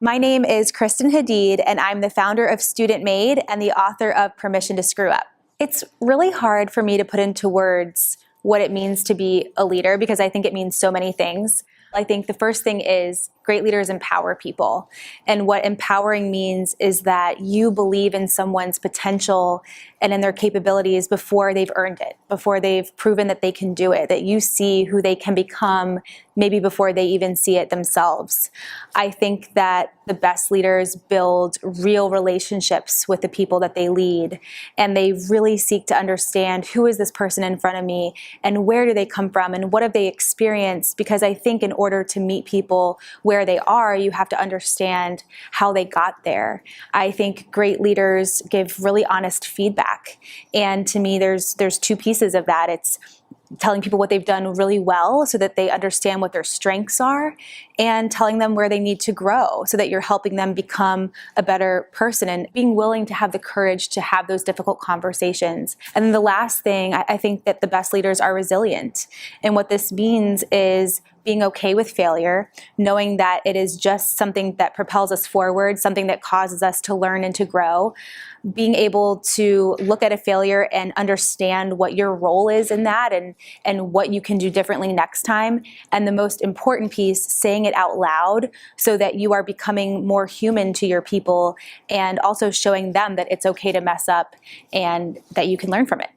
My name is Kristen Hadeed, and I'm the founder of Student Maid and the author of Permission to Screw Up. It's really hard for me to put into words what it means to be a leader because I think it means so many things. I think the first thing is great leaders empower people. And what empowering means is that you believe in someone's potential and in their capabilities before they've earned it, before they've proven that they can do it, that you see who they can become maybe before they even see it themselves. I think that the best leaders build real relationships with the people that they lead, and they really seek to understand who is this person in front of me and where do they come from and what have they experienced, because I think in order to meet people where they are, you have to understand how they got there. I think great leaders give really honest feedback, and to me there's two pieces of that. It's telling people what they've done really well so that they understand what their strengths are, and telling them where they need to grow so that you're helping them become a better person and being willing to have the courage to have those difficult conversations. And then the last thing, I think that the best leaders are resilient. And what this means is being okay with failure, knowing that it is just something that propels us forward, something that causes us to learn and to grow, being able to look at a failure and understand what your role is in that and what you can do differently next time. And the most important piece, saying it out loud so that you are becoming more human to your people and also showing them that it's okay to mess up and that you can learn from it.